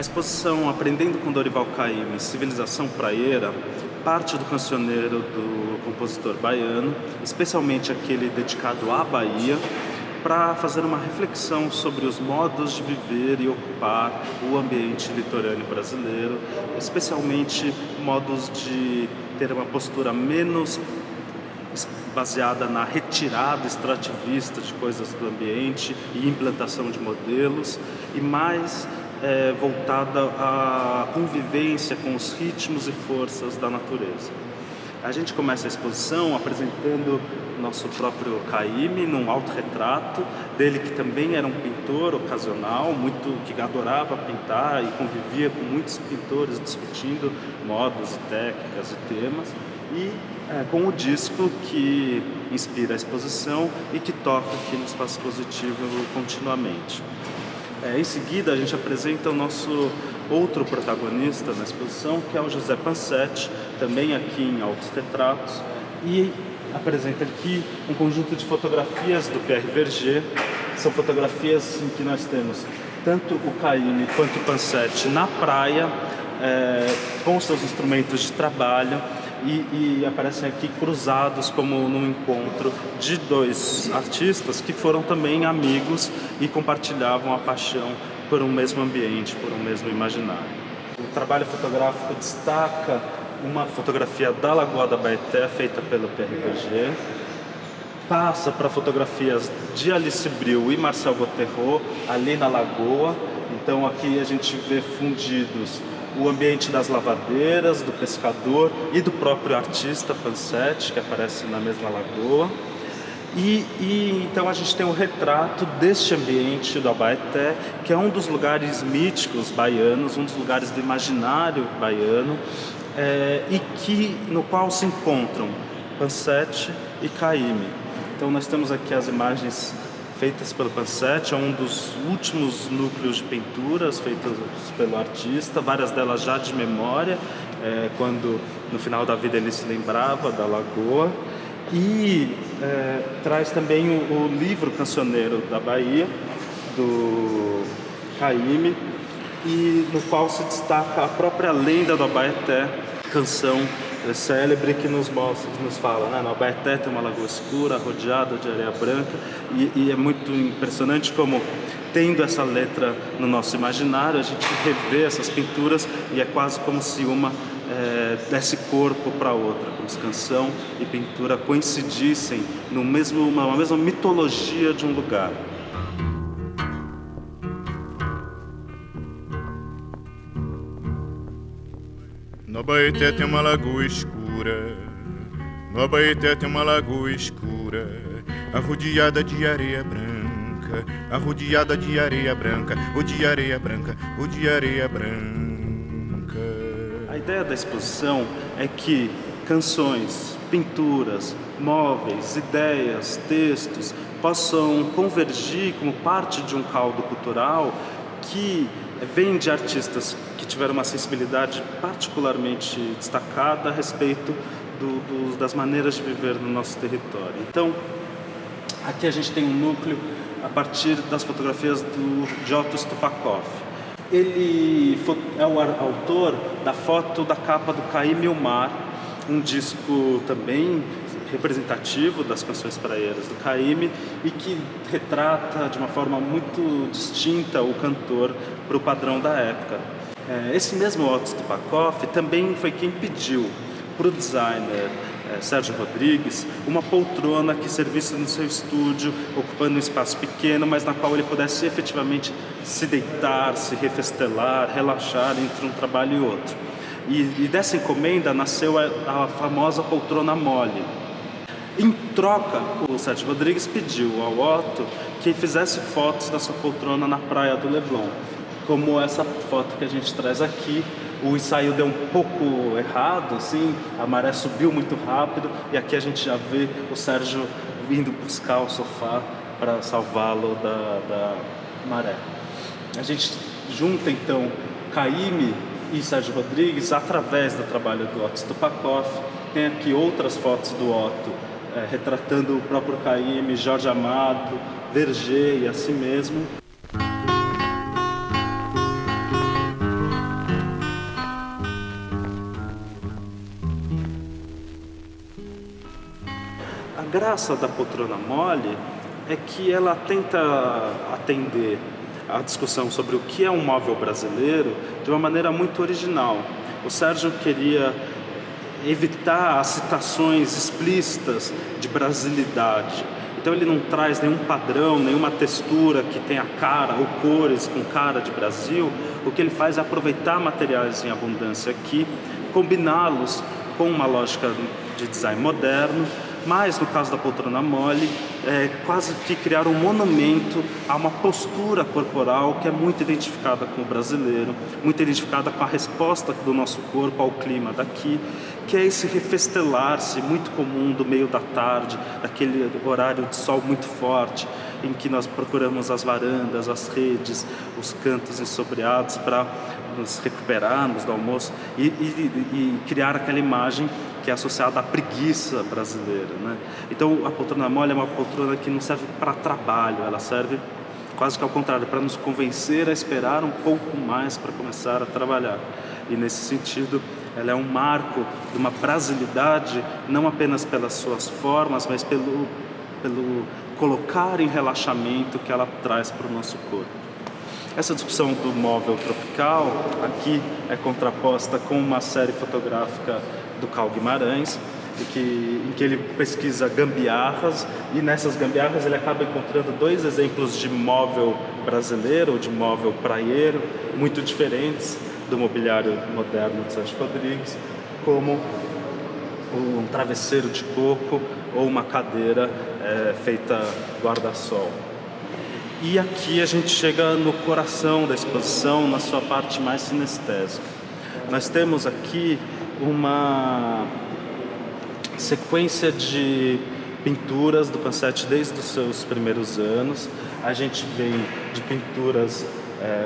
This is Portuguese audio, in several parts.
exposição Aprendendo com Dorival Caymmi, Civilização Praieira, parte do cancioneiro do compositor baiano, especialmente aquele dedicado à Bahia, para fazer uma reflexão sobre os modos de viver e ocupar o ambiente litorâneo brasileiro, especialmente modos de ter uma postura menos baseada na retirada extrativista de coisas do ambiente e implantação de modelos, e mais voltada à convivência com os ritmos e forças da natureza. A gente começa a exposição apresentando nosso próprio Caymmi num autorretrato dele, que também era um pintor ocasional, que adorava pintar e convivia com muitos pintores discutindo modos, técnicas e temas, e com o disco que inspira a exposição e que toca aqui no Espaço Expositivo continuamente. Em seguida, a gente apresenta o nosso outro protagonista na exposição, que é o José Pansetti, também aqui em autorretratos, e apresenta aqui um conjunto de fotografias do Pierre Verger. São fotografias em que nós temos tanto o Caymmi quanto o Pansetti na praia, com seus instrumentos de trabalho, e aparecem aqui cruzados como num encontro de dois artistas que foram também amigos e compartilhavam a paixão por um mesmo ambiente, por um mesmo imaginário. O trabalho fotográfico destaca uma fotografia da Lagoa da Abaeté, feita pelo Pierre Verger, passa para fotografias de Alice Brill e Marcel Gauthieron ali na Lagoa. Então aqui a gente vê fundidos o ambiente das lavadeiras, do pescador e do próprio artista Pansetti, que aparece na mesma lagoa. E então a gente tem um retrato deste ambiente do Abaeté, que é um dos lugares míticos baianos, um dos lugares do imaginário baiano, no qual se encontram Pansetti e Caymmi. Então nós temos aqui as imagens feitas pelo Pansetti, é um dos últimos núcleos de pinturas feitos pelo artista, várias delas já de memória, quando no final da vida ele se lembrava da lagoa. E traz também o livro Cancioneiro da Bahia, do Caymmi, e no qual se destaca a própria lenda do Abaeté, canção célebre que nos fala, né? No Abaeté tem uma lagoa escura, rodeada de areia branca, e é muito impressionante como, tendo essa letra no nosso imaginário, a gente revê essas pinturas e é quase como se uma desse corpo para outra, como se canção e pintura coincidissem numa mesma mitologia de um lugar. No Abaeté tem uma lagoa escura, no Abaeté tem uma lagoa escura, arrodeada de areia branca, arrodeada de areia branca, ou de areia branca, ou de areia branca. A ideia da exposição é que canções, pinturas, móveis, ideias, textos possam convergir como parte de um caldo cultural que vem de artistas que tiveram uma sensibilidade particularmente destacada a respeito das maneiras de viver no nosso território. Então, aqui a gente tem um núcleo a partir das fotografias de Otto Stupakov. Ele é o autor da foto da capa do Caymmi o Mar, um disco também representativo das canções praieiras do Caymmi e que retrata de uma forma muito distinta o cantor para o padrão da época. Esse mesmo Otto Stupakov também foi quem pediu para o designer Sérgio Rodrigues uma poltrona que servisse no seu estúdio, ocupando um espaço pequeno, mas na qual ele pudesse efetivamente se deitar, se refestelar, relaxar entre um trabalho e outro. E dessa encomenda nasceu a famosa poltrona mole. Em troca, o Sérgio Rodrigues pediu ao Otto que fizesse fotos da sua poltrona na praia do Leblon, como essa foto que a gente traz aqui. O ensaio deu um pouco errado, assim, a maré subiu muito rápido e aqui a gente já vê o Sérgio vindo buscar o sofá para salvá-lo da maré. A gente junta então Caymmi e Sérgio Rodrigues através do trabalho do Otto Stupakov. Tem aqui outras fotos do Otto retratando o próprio Caymmi, Jorge Amado, Verger e assim mesmo. graça da poltrona mole é que ela tenta atender a discussão sobre o que é um móvel brasileiro de uma maneira muito original. O Sérgio queria evitar as citações explícitas de brasilidade. Então ele não traz nenhum padrão, nenhuma textura que tenha cara ou cores com cara de Brasil. O que ele faz é aproveitar materiais em abundância aqui, combiná-los com uma lógica de design moderno, mas no caso da poltrona mole, quase que criar um monumento a uma postura corporal que é muito identificada com o brasileiro, muito identificada com a resposta do nosso corpo ao clima daqui, que é esse refestelar-se muito comum do meio da tarde, daquele horário de sol muito forte, em que nós procuramos as varandas, as redes, os cantos ensombreados para nos recuperarmos do almoço e criar aquela imagem que é associada à preguiça brasileira, né? Então a poltrona mole é uma poltrona que não serve para trabalho, ela serve quase que ao contrário, para nos convencer a esperar um pouco mais para começar a trabalhar. E nesse sentido, ela é um marco de uma brasilidade, não apenas pelas suas formas, mas pelo colocar em relaxamento que ela traz para o nosso corpo. Essa discussão do móvel tropical aqui é contraposta com uma série fotográfica do Cal Guimarães, em que ele pesquisa gambiarras, e nessas gambiarras ele acaba encontrando dois exemplos de móvel brasileiro, ou de móvel praieiro, muito diferentes do mobiliário moderno de Sérgio Rodrigues, como um travesseiro de coco ou uma cadeira feita guarda-sol. E aqui a gente chega no coração da exposição, na sua parte mais sinestésica. Nós temos aqui uma sequência de pinturas do Pansete desde os seus primeiros anos. A gente vem de pinturas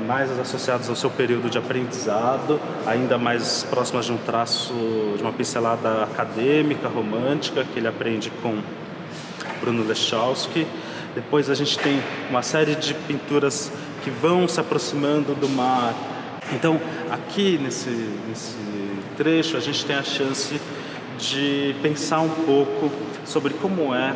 mais associadas ao seu período de aprendizado, ainda mais próximas de um traço, de uma pincelada acadêmica, romântica, que ele aprende com Bruno Lechowski. Depois a gente tem uma série de pinturas que vão se aproximando do mar. Então, aqui nesse trecho, a gente tem a chance de pensar um pouco sobre como é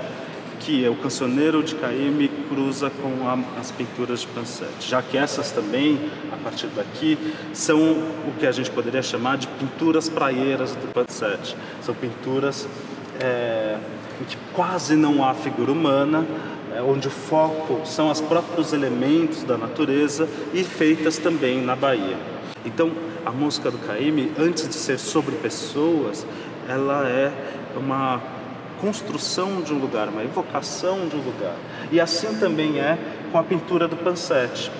que o Cancioneiro de Caymmi cruza com as pinturas de Pansete, já que essas também, a partir daqui, são o que a gente poderia chamar de pinturas praieiras do Pansete. São pinturas em que quase não há figura humana, onde o foco são os próprios elementos da natureza e feitas também na Bahia. Então, a música do Caymmi, antes de ser sobre pessoas, ela é uma construção de um lugar, uma evocação de um lugar. E assim também é com a pintura do Pansete.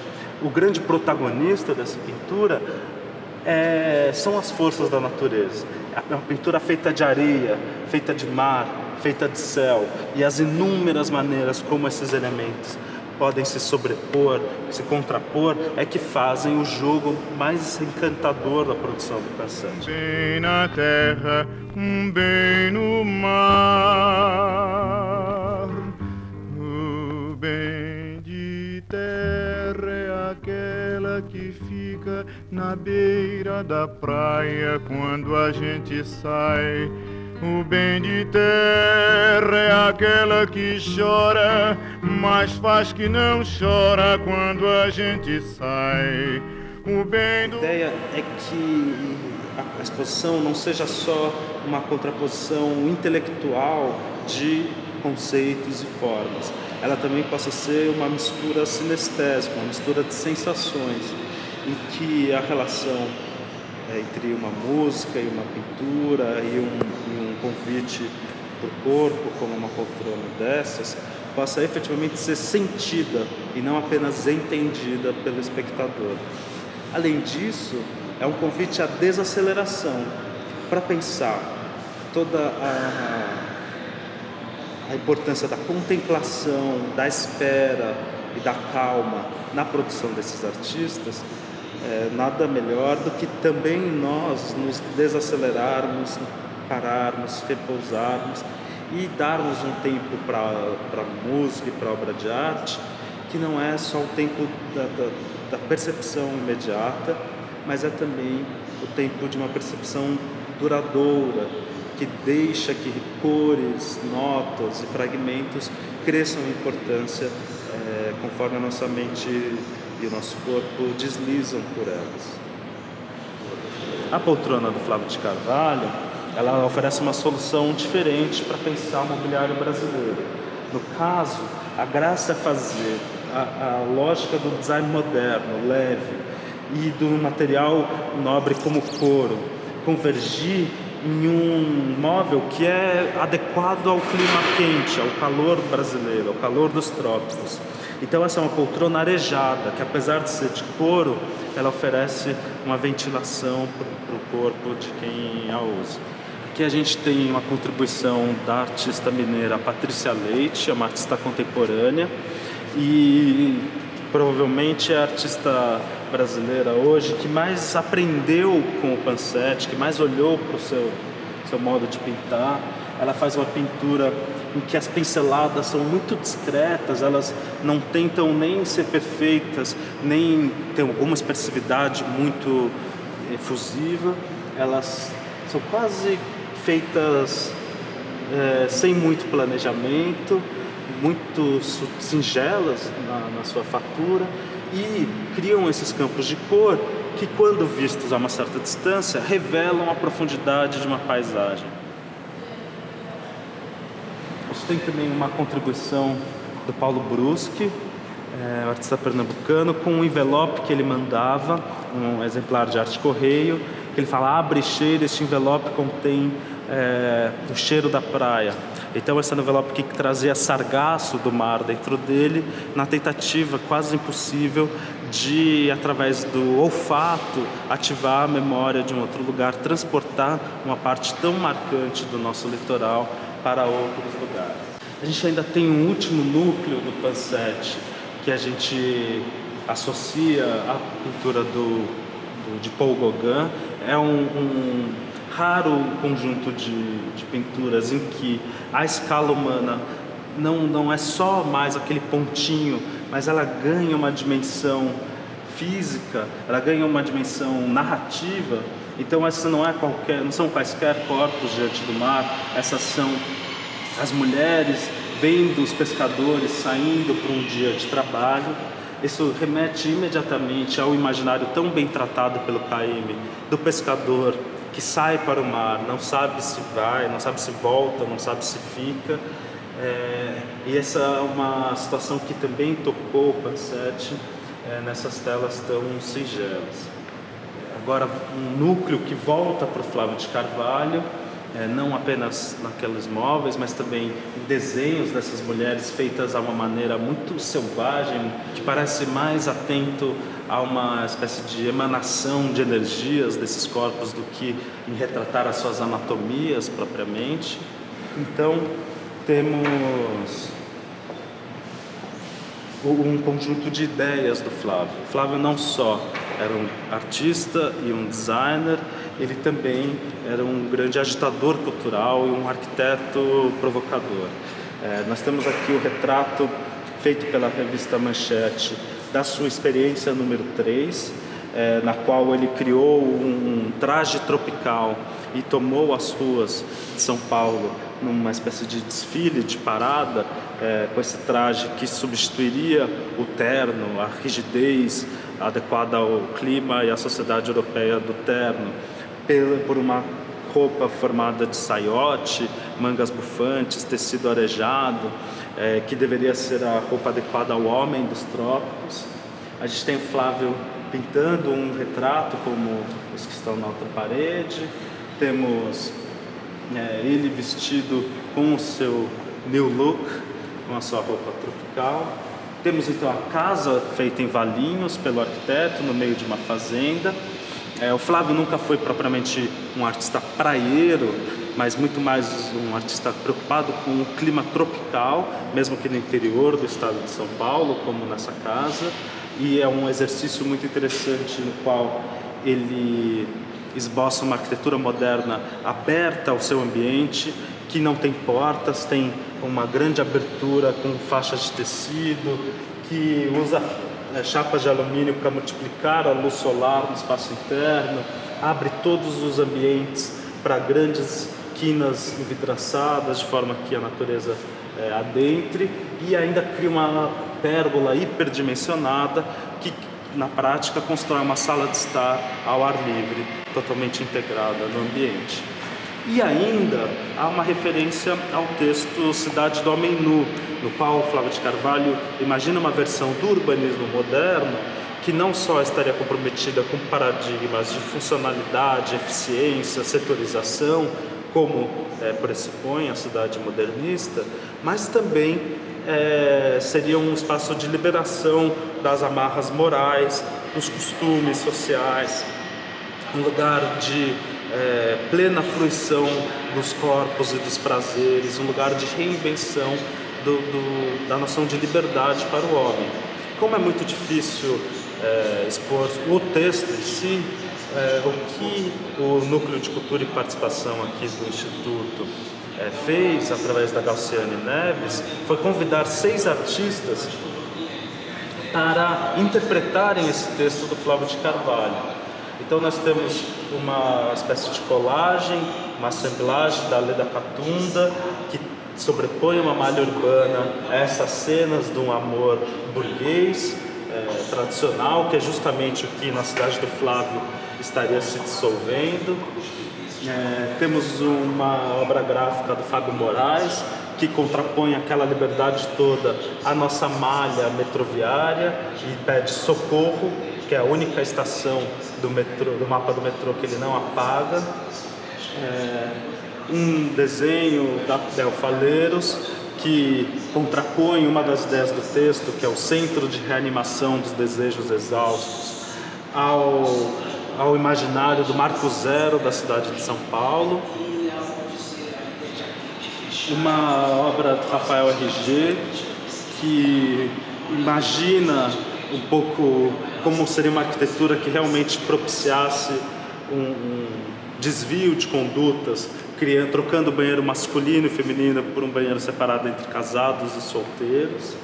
O grande protagonista dessa pintura são as forças da natureza. É uma pintura feita de areia, feita de mar, feita de céu, e as inúmeras maneiras como esses elementos podem se sobrepor, se contrapor, é que fazem o jogo mais encantador da produção do Pansete. Bem na terra, bem no mar, o bem de terra é aquela que fica na beira da praia quando a gente sai. O bem de terra é aquela que chora, mas faz que não chora quando a gente sai. O bem do... A ideia é que a exposição não seja só uma contraposição intelectual de conceitos e formas. Ela também possa ser uma mistura sinestésica, uma mistura de sensações, em que a relação entre uma música e uma pintura e um convite para o corpo, como uma poltrona dessas, possa efetivamente ser sentida e não apenas entendida pelo espectador. Além disso, é um convite à desaceleração, para pensar toda a importância da contemplação, da espera e da calma na produção desses artistas. Nada melhor do que também nós nos desacelerarmos, pararmos, repousarmos e darmos um tempo para a música e para a obra de arte, que não é só o tempo da percepção imediata, mas é também o tempo de uma percepção duradoura, que deixa que cores, notas e fragmentos cresçam em importância conforme a nossa mente e o nosso corpo deslizam por elas. A poltrona do Flávio de Carvalho, ela oferece uma solução diferente para pensar o mobiliário brasileiro. No caso, a graça é fazer a lógica do design moderno, leve, e do material nobre como couro, convergir em um móvel que é adequado ao clima quente, ao calor brasileiro, ao calor dos trópicos. Então essa é uma poltrona arejada, que apesar de ser de couro, ela oferece uma ventilação para o corpo de quem a usa. Aqui a gente tem uma contribuição da artista mineira Patrícia Leite, uma artista contemporânea, e provavelmente é a artista brasileira hoje que mais aprendeu com o Pansete, que mais olhou para o seu modo de pintar. Ela faz uma pintura em que as pinceladas são muito discretas, elas não tentam nem ser perfeitas, nem ter alguma expressividade muito efusiva. Elas são quase feitas sem muito planejamento, muito singelas na sua fatura, e criam esses campos de cor que, quando vistos a uma certa distância, revelam a profundidade de uma paisagem. A gente tem também uma contribuição do Paulo Bruschi, um artista pernambucano, com um envelope que ele mandava, um exemplar de arte correio, que ele fala: abre e cheira, este envelope contém o cheiro da praia. Então esse envelope que trazia sargaço do mar dentro dele, na tentativa quase impossível de, através do olfato, ativar a memória de um outro lugar, transportar uma parte tão marcante do nosso litoral para outros lugares. A gente ainda tem um último núcleo do Pansete que a gente associa à pintura de Paul Gauguin. É um raro conjunto de pinturas em que a escala humana não é só mais aquele pontinho, mas ela ganha uma dimensão física, ela ganha uma dimensão narrativa. Então essa não são quaisquer corpos diante do mar, essas são as mulheres vendo os pescadores saindo para um dia de trabalho. Isso remete imediatamente ao imaginário tão bem tratado pelo Caymmi, do pescador que sai para o mar, não sabe se vai, não sabe se volta, não sabe se fica. E essa é uma situação que também tocou o Pansete nessas telas tão singelas. Agora, um núcleo que volta para o Flávio de Carvalho, não apenas naqueles móveis, mas também em desenhos dessas mulheres feitas de uma maneira muito selvagem, que parece mais atento a uma espécie de emanação de energias desses corpos do que em retratar as suas anatomias propriamente. Então, temos um conjunto de ideias do Flávio. O Flávio não só era um artista e um designer, ele também era um grande agitador cultural e um arquiteto provocador. Nós temos aqui o retrato feito pela revista Manchete da sua experiência número 3, na qual ele criou um traje tropical e tomou as ruas de São Paulo numa espécie de desfile, de parada, com esse traje que substituiria o terno, a rigidez adequada ao clima e à sociedade europeia do terno, por uma roupa formada de saiote, mangas bufantes, tecido arejado, que deveria ser a roupa adequada ao homem dos trópicos. A gente tem o Flávio pintando um retrato como os que estão na outra parede. Temos ele vestido com o seu new look, com a sua roupa tropical. Temos então a casa feita em Valinhos pelo arquiteto, no meio de uma fazenda. O Flávio nunca foi propriamente um artista praieiro, mas muito mais um artista preocupado com o clima tropical, mesmo que no interior do estado de São Paulo, como nessa casa. E é um exercício muito interessante no qual ele esboça uma arquitetura moderna aberta ao seu ambiente, que não tem portas, tem uma grande abertura com faixas de tecido, que usa chapas de alumínio para multiplicar a luz solar no espaço interno, abre todos os ambientes para grandes quinas envidraçadas, de forma que a natureza adentre, e ainda cria uma pérgola hiperdimensionada que, na prática, constrói uma sala de estar ao ar livre, totalmente integrada no ambiente. E ainda há uma referência ao texto Cidade do Homem Nu, no qual Flávio de Carvalho imagina uma versão do urbanismo moderno que não só estaria comprometida com paradigmas de funcionalidade, eficiência, setorização, como pressupõe a cidade modernista, mas também seria um espaço de liberação das amarras morais, dos costumes sociais, um lugar de plena fruição dos corpos e dos prazeres, um lugar de reinvenção da noção de liberdade para o homem. Como é muito difícil expor o texto em si, o que o Núcleo de Cultura e Participação aqui do Instituto fez, através da Galciane Neves, foi convidar 6 artistas para interpretarem esse texto do Flávio de Carvalho. Então nós temos uma espécie de colagem, uma assemblagem da Leda Catunda, que sobrepõe uma malha urbana a essas cenas de um amor burguês, tradicional, que é justamente o que na cidade do Flávio estaria se dissolvendo. Temos uma obra gráfica do Fábio Moraes, que contrapõe aquela liberdade toda à nossa malha metroviária e pede socorro, que é a única estação do metrô, do mapa do metrô que ele não apaga. Um desenho da Del Faleiros, que contrapõe uma das ideias do texto, que é o centro de reanimação dos desejos exaustos, ao imaginário do Marco Zero da cidade de São Paulo. Uma obra do Rafael RG, que imagina um pouco como seria uma arquitetura que realmente propiciasse um desvio de condutas, trocando o banheiro masculino e feminino por um banheiro separado entre casados e solteiros.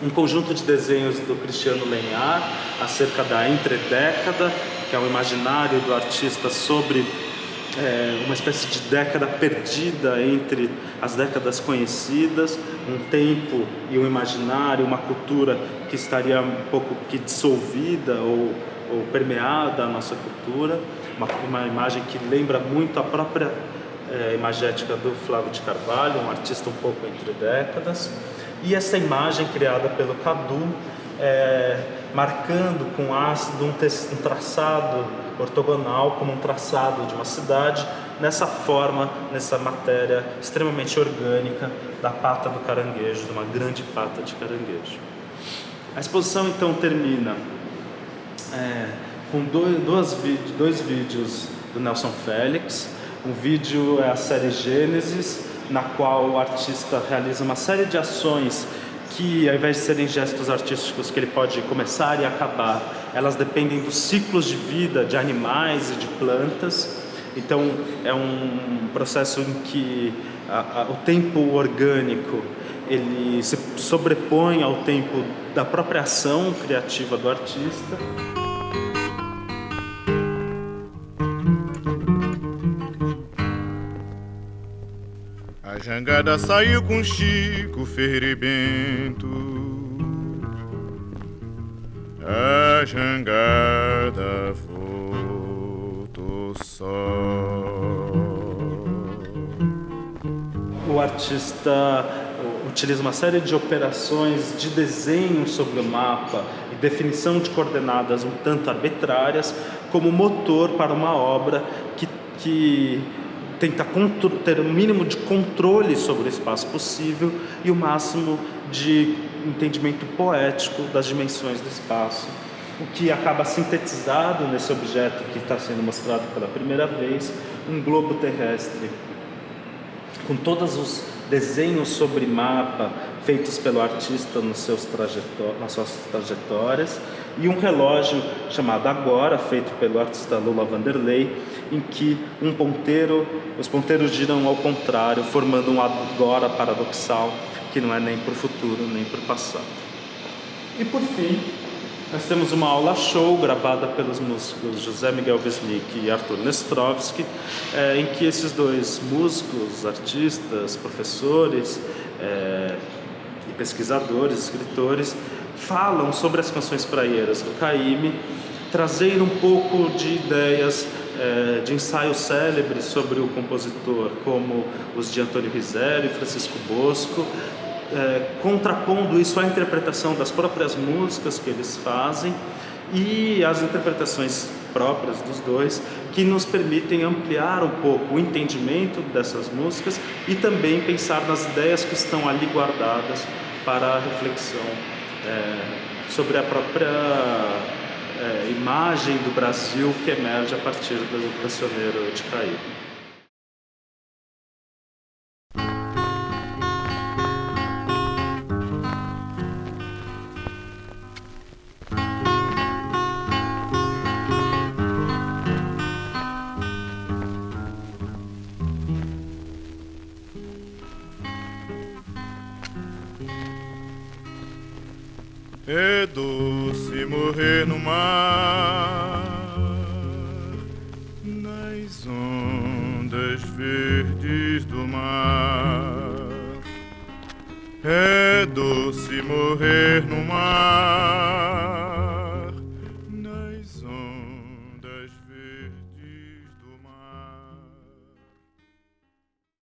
Um conjunto de desenhos do Cristiano Lenhar acerca da entredécada, que é o imaginário do artista sobre uma espécie de década perdida entre as décadas conhecidas, um tempo e um imaginário, uma cultura que estaria um pouco que dissolvida ou permeada a nossa cultura, uma imagem que lembra muito a própria imagética do Flávio de Carvalho, um artista um pouco entre décadas. E essa imagem criada pelo Cadu, marcando com ácido um traçado ortogonal, como um traçado de uma cidade, nessa forma, nessa matéria extremamente orgânica da pata do caranguejo, de uma grande pata de caranguejo. A exposição então termina com dois vídeos do Nelson Félix. Um vídeo é a série Gênesis, na qual o artista realiza uma série de ações que, ao invés de serem gestos artísticos que ele pode começar e acabar, elas dependem dos ciclos de vida de animais e de plantas. Então é um processo em que o tempo orgânico ele se sobrepõe ao tempo da própria ação criativa do artista. A jangada saiu com Chico Ferreira e Bento. A jangada voltou só. O artista utiliza uma série de operações de desenho sobre o mapa e definição de coordenadas um tanto arbitrárias como motor para uma obra que tenta ter o mínimo de controle sobre o espaço possível e o máximo de entendimento poético das dimensões do espaço, o que acaba sintetizado nesse objeto que está sendo mostrado pela primeira vez, um globo terrestre, com todos os desenhos sobre mapa feitos pelo artista nas suas trajetórias, e um relógio chamado Agora, feito pelo artista Lula Vanderlei, em que os ponteiros giram ao contrário, formando um agora paradoxal, que não é nem para o futuro, nem para o passado. E por fim, Nós temos uma aula show gravada pelos músicos José Miguel Wisnik e Arthur Nestrovsky, em que esses dois músicos, artistas, professores e pesquisadores, escritores, falam sobre as canções praieiras do Caymmi, trazendo um pouco de ideias de ensaios célebres sobre o compositor, como os de Antônio Rizelli e Francisco Bosco, contrapondo isso à interpretação das próprias músicas que eles fazem e as interpretações próprias dos dois, que nos permitem ampliar um pouco o entendimento dessas músicas e também pensar nas ideias que estão ali guardadas para a reflexão sobre a própria imagem do Brasil que emerge a partir do cancioneiro de Caymmi. É doce morrer no mar, nas ondas verdes do mar. É doce morrer no mar,